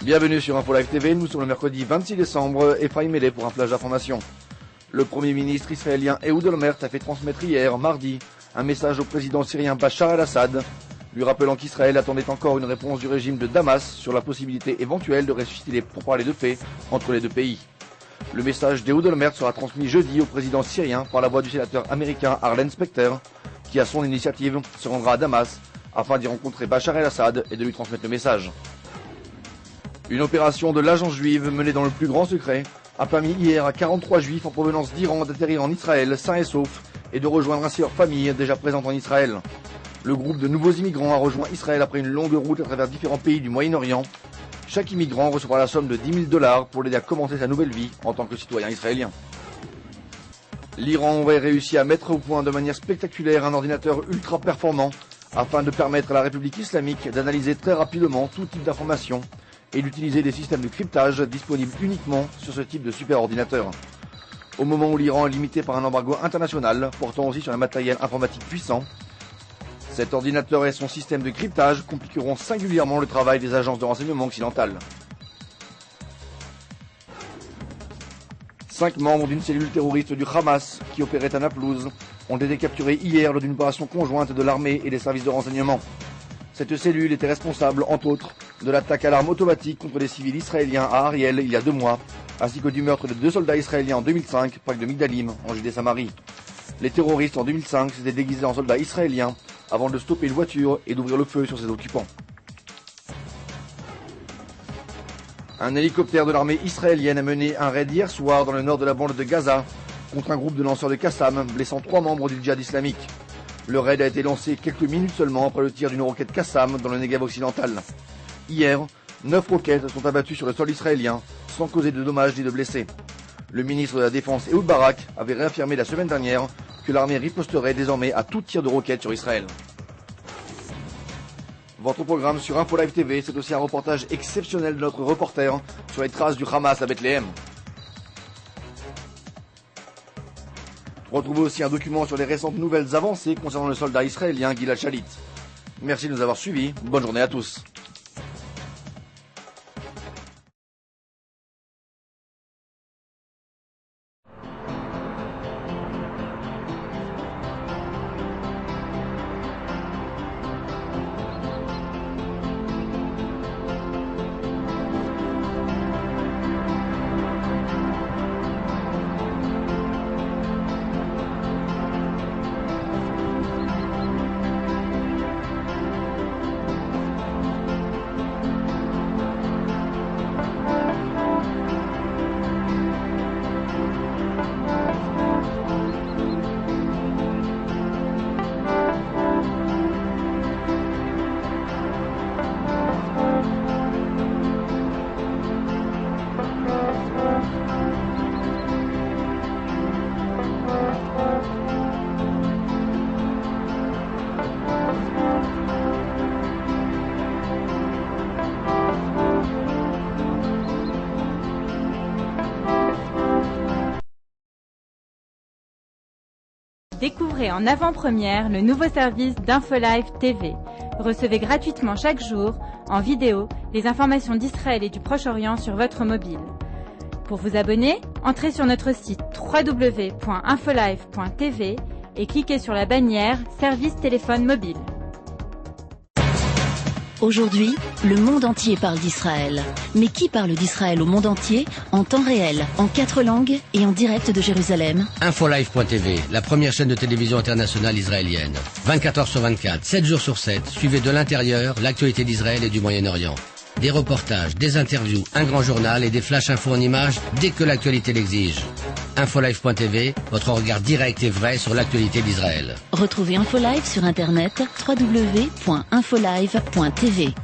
Bienvenue sur Info Live TV, nous sommes le mercredi 26 décembre, Ephraim Mellet pour un flash d'information. Le Premier ministre israélien Ehud Olmert a fait transmettre hier, mardi, un message au président syrien Bachar el-Assad, lui rappelant qu'Israël attendait encore une réponse du régime de Damas sur la possibilité éventuelle de ressusciter les pourparlers de paix entre les deux pays. Le message d'Ehud Olmert sera transmis jeudi au président syrien par la voix du sénateur américain Arlen Specter, qui à son initiative se rendra à Damas afin d'y rencontrer Bachar el-Assad et de lui transmettre le message. Une opération de l'agence juive menée dans le plus grand secret a permis hier à 43 juifs en provenance d'Iran d'atterrir en Israël sains et saufs et de rejoindre ainsi leur famille déjà présente en Israël. Le groupe de nouveaux immigrants a rejoint Israël après une longue route à travers différents pays du Moyen-Orient. Chaque immigrant recevra la somme de $10 000 pour l'aider à commencer sa nouvelle vie en tant que citoyen israélien. L'Iran aurait réussi à mettre au point de manière spectaculaire un ordinateur ultra performant afin de permettre à la République islamique d'analyser très rapidement tout type d'informations et d'utiliser des systèmes de cryptage disponibles uniquement sur ce type de superordinateur. Au moment où l'Iran est limité par un embargo international portant aussi sur un matériel informatique puissant, cet ordinateur et son système de cryptage compliqueront singulièrement le travail des agences de renseignement occidentales. 5 membres d'une cellule terroriste du Hamas qui opérait à Naplouse ont été capturés hier lors d'une opération conjointe de l'armée et des services de renseignement. Cette cellule était responsable, entre autres, de l'attaque à l'arme automatique contre des civils israéliens à Ariel il y a 2 mois, ainsi que du meurtre de 2 soldats israéliens en 2005, près de Migdalim, en Judée-Samarie. Les terroristes, en 2005, s'étaient déguisés en soldats israéliens avant de stopper une voiture et d'ouvrir le feu sur ses occupants. Un hélicoptère de l'armée israélienne a mené un raid hier soir dans le nord de la bande de Gaza contre un groupe de lanceurs de Qassam, blessant 3 membres du djihad islamique. Le raid a été lancé quelques minutes seulement après le tir d'une roquette Qassam dans le Negev occidental. Hier, 9 roquettes sont abattues sur le sol israélien, sans causer de dommages ni de blessés. Le ministre de la Défense Ehud Barak avait réaffirmé la semaine dernière que l'armée riposterait désormais à tout tir de roquette sur Israël. Votre programme sur Info Live TV, c'est aussi un reportage exceptionnel de notre reporter sur les traces du Hamas à Bethléem. Retrouvez aussi un document sur les récentes nouvelles avancées concernant le soldat israélien Gilad Shalit. Merci de nous avoir suivis, bonne journée à tous. Découvrez en avant-première le nouveau service d'Info Live TV. Recevez gratuitement chaque jour, en vidéo, les informations d'Israël et du Proche-Orient sur votre mobile. Pour vous abonner, entrez sur notre site www.infolive.tv et cliquez sur la bannière Service téléphone mobile. Aujourd'hui, le monde entier parle d'Israël. Mais qui parle d'Israël au monde entier, en temps réel, en 4 langues et en direct de Jérusalem? Infolive.tv, la première chaîne de télévision internationale israélienne. 24 heures sur 24, 7 jours sur 7, suivez de l'intérieur l'actualité d'Israël et du Moyen-Orient. Des reportages, des interviews, un grand journal et des flash infos en images dès que l'actualité l'exige. Infolive.tv, votre regard direct et vrai sur l'actualité d'Israël. Retrouvez Infolive sur internet www.infolive.tv.